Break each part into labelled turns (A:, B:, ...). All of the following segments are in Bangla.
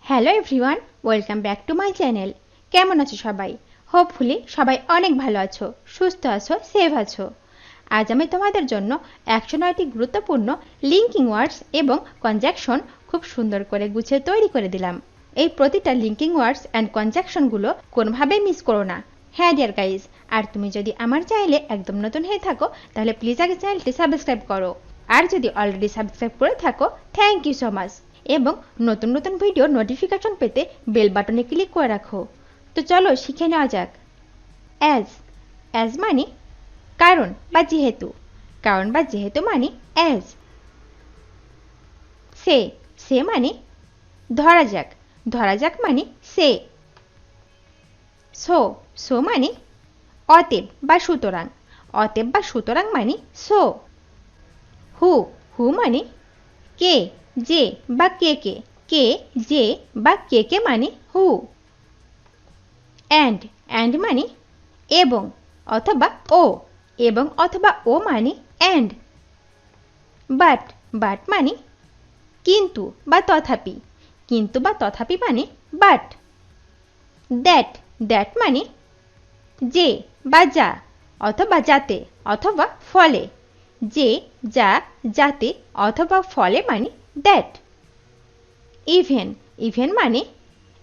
A: Hello everyone, welcome back to my channel. কেমন আছো সবাই? হোপফুলি সবাই অনেক ভালো আছো, সুস্থ আছো, সেভ আছো। আজ আমি তোমাদের জন্য 109টি গুরুত্বপূর্ণ লিঙ্কিং ওয়ার্ডস এবং কনজাকশন খুব সুন্দর করে গুছিয়ে তৈরি করে দিলাম। এই প্রতিটা লিঙ্কিং ওয়ার্ডস অ্যান্ড কনজাকশনগুলো কোনোভাবেই মিস করো না। হ্যাঁ ডিয়ার গাইজ, আর তুমি যদি আমার চ্যানেলে একদম নতুন হয়ে থাকো তাহলে প্লিজ আগে চ্যানেলটি সাবস্ক্রাইব করো। আর যদি অলরেডি সাবস্ক্রাইব করে থাকো, থ্যাংক ইউ সো মাচ। এবং নতুন নতুন ভিডিওর নোটিফিকেশন পেতে বেল বাটনে ক্লিক করে রাখো। তো চলো শিখে নেওয়া যাক। অ্যাজ অ্যাজ মানে কারণ বা যেহেতু, কারণ বা যেহেতু মানে অ্যাজ। সে সে মানে ধরা যাক, ধরা যাক মানে সে। সো সো মানে অতএব বা সুতরাং, অতএব বা সুতরাং মানে সো। হু হু মানে কে যে বা কে কে, কে যে বা কে কে মানে হু। অ্যান্ড মানে এবং অথবা ও, এবং অথবা ও মানে অ্যান্ড। বাট মানে কিন্তু বা তথাপি, কিন্তু বা তথাপি মানে বাট। দ্যাট মানে যে বা যা অথবা যাতে অথবা ফলে, যে যা যাতে অথবা ফলে মানে দ্যাট। ইভেন মানে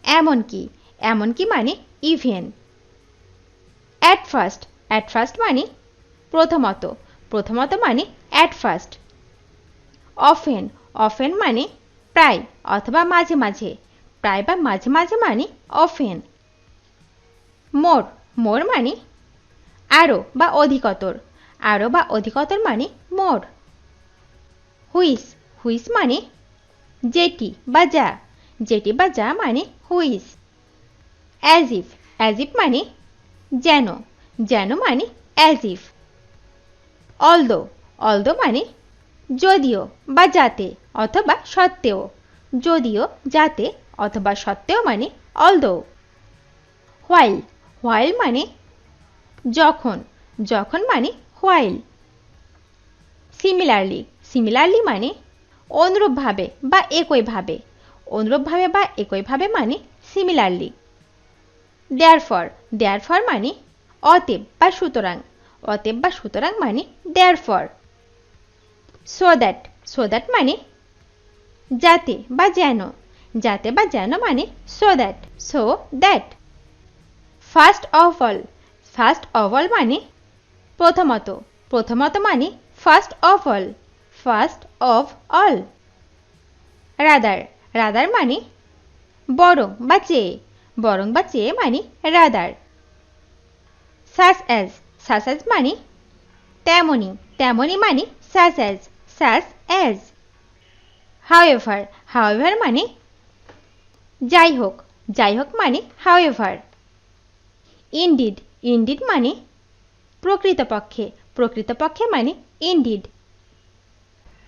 A: এমনকি, এমনকি মানে ইভেন। অ্যাট ফার্স্ট মানে প্রথমত, প্রথমত মানে অ্যাট ফার্স্ট। অফেন মানে প্রায় অথবা মাঝে মাঝে, প্রায় বা মাঝে মাঝে মানে অফেন। মোর মানে আরও বা অধিকতর, আরও বা অধিকতর মানে মোর। হুইস মানে যেটি বা যা, যেটি বা যা মানে হুইস। অ্যাজ ইফ মানে যেন, যেন মানে অ্যাজ ইফ। অলদো মানে যদিও বা যাতে অথবা সত্ত্বেও, যদিও যাতে অথবা সত্ত্বেও মানে অলদো। হোয়াইল মানে যখন, যখন মানে হোয়াইল। সিমিলারলি মানে অনুরূপভাবে বা একইভাবে, অনুরূপভাবে বা একইভাবে মানে সিমিলারলি। দেয়ারফর মানে অতএব বা সুতরাং, অতএব বা সুতরাং মানে দেয়ারফর। সো দ্যাট মানে যাতে বা যেন, যাতে বা যেন মানে so that. First of all মানে প্রথমত, প্রথমত মানে ফার্স্ট অফ অল। রাদার মানে বরং বা চেয়ে মানে রাদার। সাস অ্যাজ মানে তেমনি মানে সাস অ্যাজ। হাউএভার মানে যাই হোক মানে হাউএভার। ইনডিড মানে প্রকৃতপক্ষে মানে ইনডিড।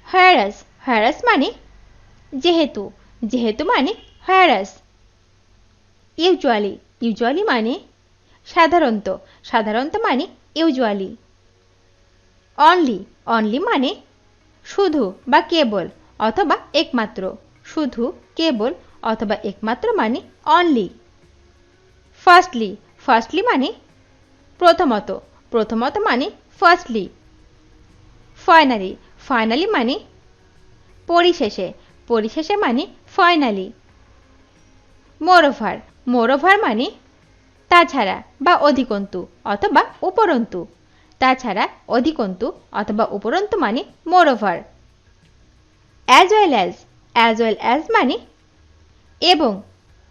A: হ্যারাস মানে যেহেতু মানে হ্যারাস। ইউজুয়ালি মানে সাধারণত মানে ইউজুয়ালি। অনলি মানে শুধু বা কেবল অথবা একমাত্র, শুধু কেবল অথবা একমাত্র মানে অনলি। ফার্স্টলি মানে প্রথমত মানে ফার্স্টলি। ফাইনালি মানে পরিশেষে মানে ফাইনালি। মোরওভার মানে তাছাড়া বা অধিকন্তু অথবা উপরন্তু, তাছাড়া অধিকন্তু অথবা উপরন্তু মানে মোরওভার। অ্যাজ ওয়েল অ্যাজ মানে এবং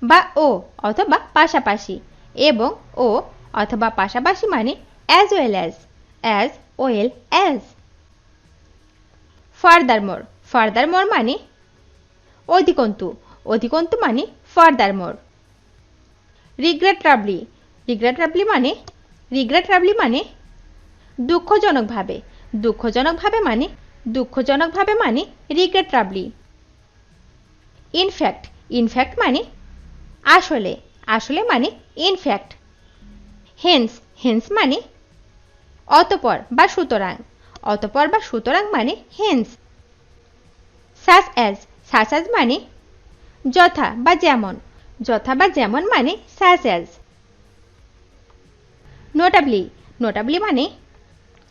A: বা ও অথবা পাশাপাশি, এবং ও অথবা পাশাপাশি মানে অ্যাজ ওয়েল অ্যাজ। ফার্দারমোর মানে অধিকন্তু মানে ফার্দারমোর। রিগ্রেটেবলি মানে দুঃখজনকভাবে মানে রিগ্রেটেবলি। ইনফ্যাক্ট মানে আসলে মানে ইনফ্যাক্ট। হেন্স মানে অতঃপর বা সুতরাং মানে হেন্স। সাস অ্যাজ মানে যথা বা যেমন, যথা বা যেমন মানে such as। নোটাবলি, নোটাবলি মানে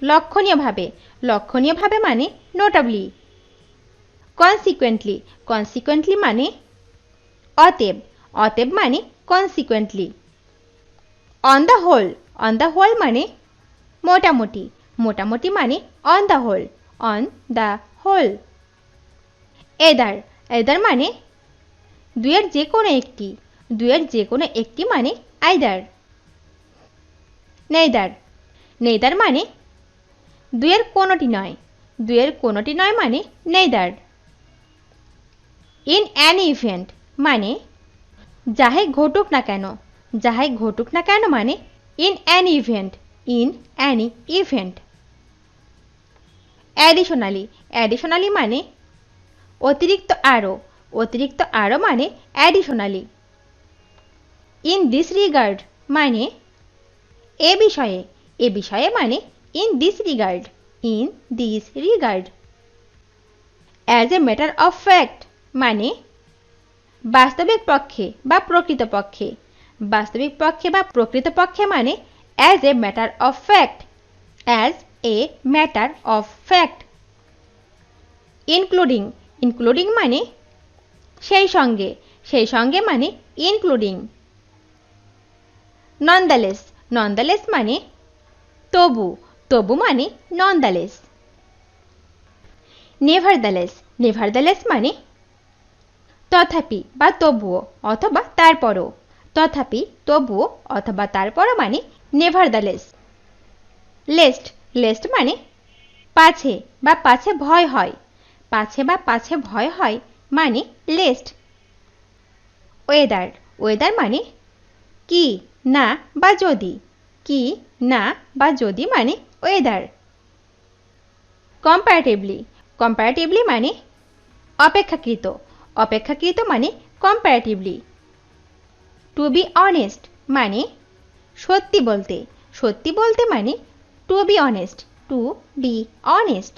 A: লক্ষণীয়ভাবে, লক্ষণীয়ভাবে মানে নোটাবলি। কনসিকুয়েন্টলি, কনসিকুয়েন্টলি মানে অতএব, অতএব মানে consequently. On the whole, on the whole মানে মোটামুটি, মোটামুটি মানে on the whole, on the whole. Either, either মানে দুয়ের যে কোনো একটি, দুয়ের যে কোনো একটি মানে আইদার। নেইদার, নেইদার মানে দুয়ের কোনোটি নয়, দুয়ের কোনোটি নয় মানে নেইদার। ইন অ্যান ইভেন্ট মানে যাহাই ঘটুক না কেন, যাহাই ঘটুক না কেন মানে in an event, in Annie event. Additionally, additionally মানে অতিরিক্ত আরও, অতিরিক্ত আরও মানে অ্যাডিশনালি। ইন দিস রিগার্ড মানে এ বিষয়ে, এ বিষয়ে মানে in this regard, in this regard. As a matter of fact মানে বাস্তবিক পক্ষে বা প্রকৃতপক্ষে, বাস্তবিক পক্ষে বা প্রকৃতপক্ষে মানে as a matter of fact, as a matter of fact. Including, including মানে সেই সঙ্গে, সেই সঙ্গে মানে ইনক্লুডিং। ননদালেস, ননদালেস মানে তবু, তবু মানে ননদালেস। নেভারদালেস, নেভারদালেস মানে তথাপি বা তবুও অথবা তারপরও, তথাপি তবুও অথবা তারপরও মানে নেভারদালেস। লেস্ট, লেস্ট মানে পাছে বা পাছে ভয় হয়, পাছে বা পাছে ভয় হয় মানে লেস্ট। ওয়েদার, ওয়েদার মানে কি না বা যদি, কি না বা যদি মানে ওয়েদার। কম্পারেটিভলি, কম্পারেটিভলি মানে অপেক্ষাকৃত, অপেক্ষাকৃত মানে কম্পারেটিভলি। টু বি অনেস্ট মানে সত্যি বলতে, সত্যি বলতে মানে to be honest, to be honest.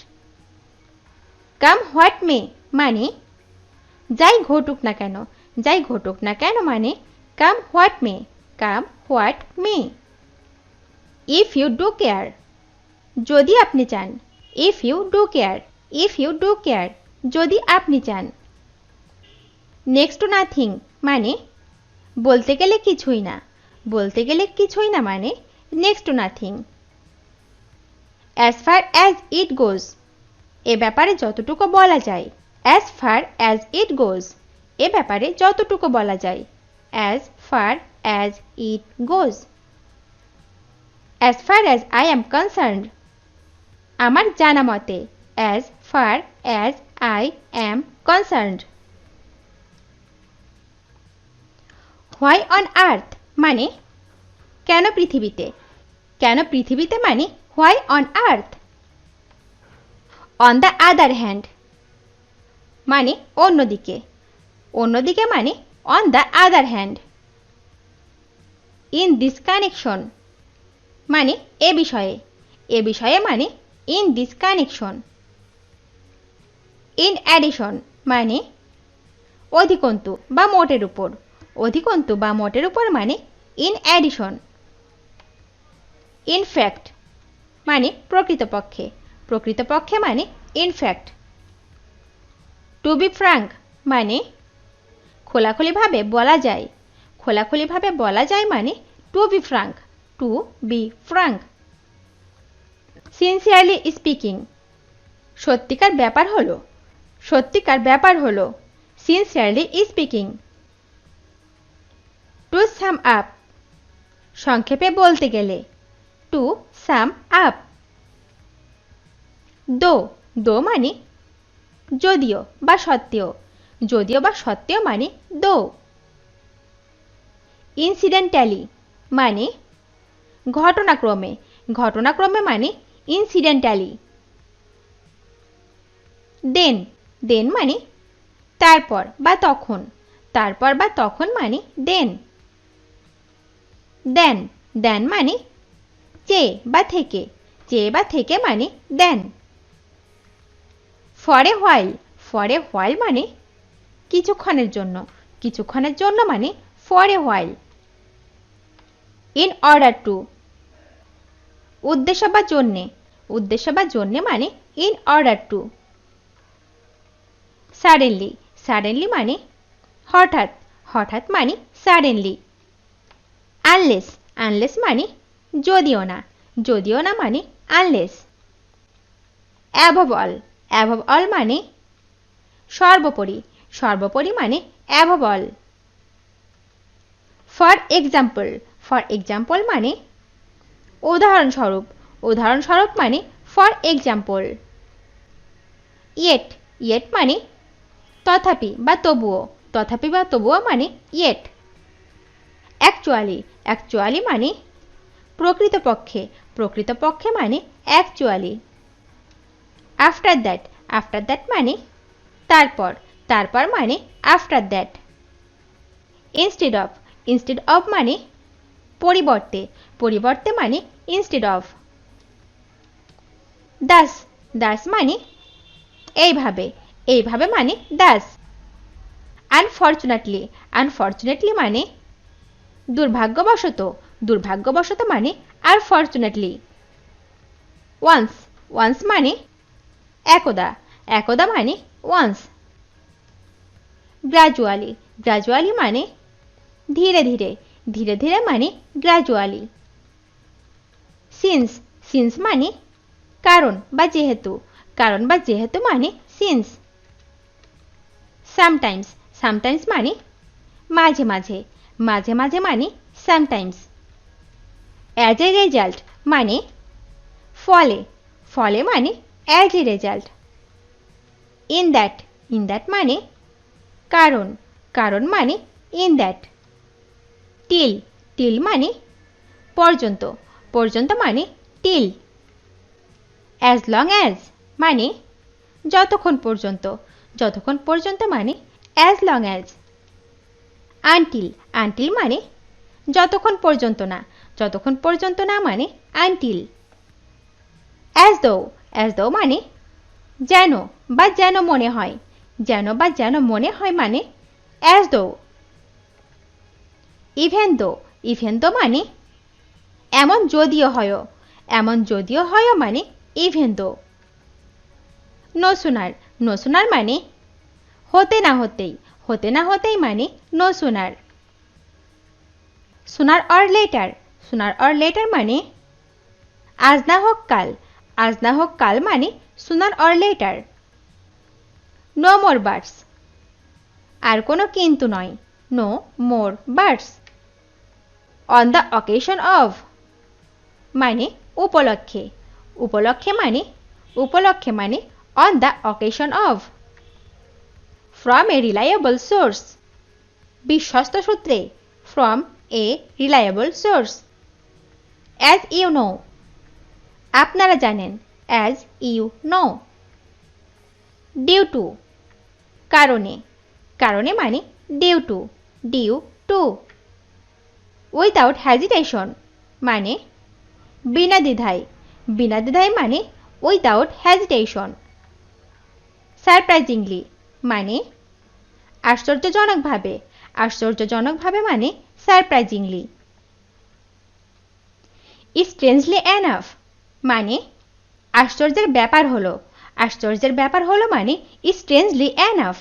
A: Come what may মানে যাই ঘটুক না কেন, যাই ঘটুক না কেন মানে come what may, come what may. If you do care যদি আপনি চান, if you do care, if you do care যদি আপনি চান। নেক্সট টু নাথিং মানে বলতে গেলে কিছুই না, বলতে গেলে কিছুই না মানে next to nothing. As far as it goes এ ব্যাপারে যতটুকু বলা যায়, as far as it goes এ ব্যাপারে যতটুকু বলা যায়, as far as it goes. As far as I am concerned আমার জানা মতে, as far as I am concerned. Why on earth মানে কেন পৃথিবীতে, কেন পৃথিবীতে মানে why on earth. On the other hand মানে অন্যদিকে, অন্যদিকে মানে on the other hand. In this connection মানে এ বিষয়ে, এ বিষয়ে মানে in this connection. In addition মানে অধিকন্তু বা মোটের উপর, অধিকন্তু বা মোটের উপর মানে ইন অ্যাডিশন। ইনফ্যাক্ট মানে প্রকৃতপক্ষে, প্রকৃতপক্ষে মানে ইনফ্যাক্ট। টু বি ফ্রাঙ্ক মানে খোলাখুলিভাবে বলা যায়, খোলাখুলিভাবে বলা যায় মানে to be frank, to be frank. Sincerely speaking সত্যিকার ব্যাপার হলো, সত্যিকার ব্যাপার হলো sincerely speaking. To sum up সংক্ষেপে বলতে গেলে, টু সাম আপ। দো, দো মানে যদিও বা সত্ত্বেও, যদিও বা সত্ত্বেও মানে দো। ইনসিডেন্টালি মানে ঘটনাক্রমে, ঘটনাক্রমে মানে ইনসিডেন্টালি। দেন, দেন মানে তারপর বা তখন, তারপর বা তখন মানে দেন। দেন, দেন মানে চেয়ে বা থেকে, চেয়ে বা থেকে মানে then. For a while, for a while মানে কিছুক্ষণের জন্য, কিছুক্ষণের জন্য মানে for a while. In order to, উদ্দেশ্য বা জন্যে, উদ্দেশ্য বা জন্যে মানে in order to. Suddenly, suddenly মানে হঠাৎ, হঠাৎ মানে সাডেনলি। আনলেস, আনলেস মানে যদিও না, যদিও না মানে unless. Above all, above all মানে সর্বোপরি, সর্বোপরি মানে above all. For example, for example মানে উদাহরণস্বরূপ, উদাহরণস্বরূপ মানে ফর এক্সাম্পল। ইয়েট, ইয়েট মানে তথাপি বা তবুও, তথাপি বা তবুও মানে ইয়েট। অ্যাকচুয়ালি, অ্যাকচুয়ালি মানে প্রকৃতপক্ষে, প্রকৃতপক্ষে মানে actually. After that, after that মানে তারপর, তারপর মানে after that. Instead of, instead of মানে পরিবর্তে, পরিবর্তে মানে ইনস্টেড অফ। দাস, দাস মানে এইভাবে, এইভাবে মানে দাস। আনফর্চুনেটলি, আনফর্চুনেটলি মানে দুর্ভাগ্যবশত, দুর্ভাগ্যবশত মানে আনফর্চুনেটলি। ওয়ান্স, ওয়ান্স মানে একদা, একদা মানে ওয়ান্স। গ্রাজুয়ালি, গ্রাজুয়ালি মানে ধীরে ধীরে, ধীরে ধীরে মানে গ্রাজুয়ালি। সিন্স, সিন্স মানে কারণ বা যেহেতু, কারণ বা যেহেতু মানে সিন্স। সামটাইমস, সামটাইমস মানে মাঝে মাঝে, মাঝে মাঝে মানে সামটাইমস। অ্যাজ এ রেজাল্ট মানে ফলে, ফলে মানে as a result. In that, in that মানে কারণ, কারণ মানে ইন দ্যাট। টিল, টিল মানে পর্যন্ত, পর্যন্ত মানে টিল। অ্যাজ লং অ্যাজ মানে যতক্ষণ পর্যন্ত, যতক্ষণ পর্যন্ত মানে as long as. Until, until মানে যতক্ষণ পর্যন্ত না, যতক্ষণ পর্যন্ত না মানে until. As though, as though মানে যেন বা যেন মনে হয়, যেন বা যেন মনে হয় মানে as though. Even though, even though মানে এমন যদিও হয়, এমন যদিও হয় মানে even though. No sooner, no sooner মানে হতে না হতেই, হতে না হতেই মানে no sooner. Sooner or later, sooner or later মানে আজ না হোক কাল, আজ না হোক কাল মানে sooner or later. No more buts, আর কোনো কিন্তু নয়, no more buts. On the occasion of মানে উপলক্ষে, উপলক্ষে মানে, উপলক্ষে মানে on the occasion of. From a reliable source, বিশ্বস্ত সূত্রে, from a reliable source. As you know, আপনারা জানেন, as you know. Due to, কারণে, কারণে মানে due to, due to. Without hesitation মানে বিনা দ্বিধায়, বিনা দ্বিধায় মানে উইদাউট হেজিটেশন। সারপ্রাইজিংলি মানে আশ্চর্যজনকভাবে, আশ্চর্যজনকভাবে মানে সারপ্রাইজিংলি। স্ট্রেঞ্জলি এনাফ মানে আশ্চর্যের ব্যাপার হলো, আশ্চর্যের ব্যাপার হলো মানে স্ট্রেঞ্জলি এনাফ।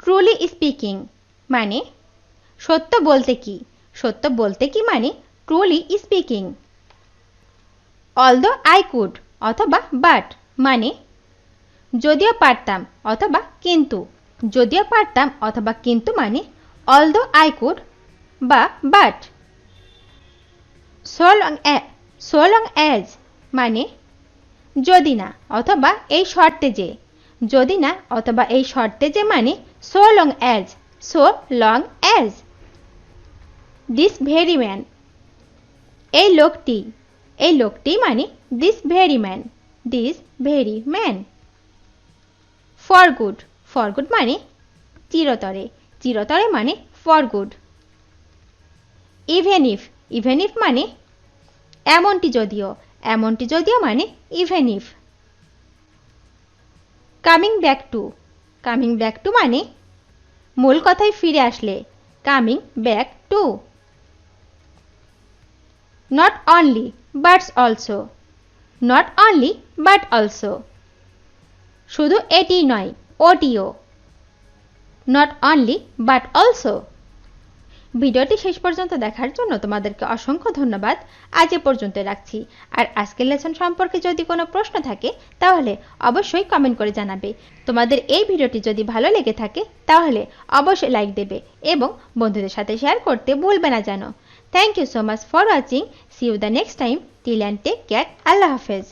A: ট্রুলি স্পিকিং মানে সত্য বলতে কি, সত্য বলতে কি মানে truly speaking. Although I could অথবা বাট মানে যদিও পারতাম অথবা কিন্তু, যদিও পারতাম অথবা কিন্তু মানে অলদো আই কুড বা বাট। সো লং অ্যাজ মানে যদি না অথবা এই শর্তে যে, যদি না অথবা এই শর্তে যে মানে so long as, so long as. This very man, এই লোকটি, এই লোকটি মানে this very man, this very man. For good, for good মানে চিরতরে, চিরতরে মানে for good. Even if, even if মানে এমনটি যদিও, এমনটি যদিও মানে even if. Coming back to, coming back to মানে মূল কথায় ফিরে আসলে, coming back to. Not only but also, not only but also. শুধু এটিই নয়, OTO. Not only but also. ভিডিওটি শেষ পর্যন্ত দেখার জন্য তোমাদেরকে অসংখ্য ধন্যবাদ। আজ এ পর্যন্ত রাখছি। আর আজকের লেসন সম্পর্কে যদি কোনো প্রশ্ন থাকে তাহলে অবশ্যই কমেন্ট করে জানাবে। তোমাদের এই ভিডিওটি যদি ভালো লেগে থাকে তাহলে অবশ্যই লাইক দেবে এবং বন্ধুদের সাথে শেয়ার করতে ভুলবে না যেন। Thank you so much for watching. See you the next time. Till and take care. আল্লাহ হাফেজ।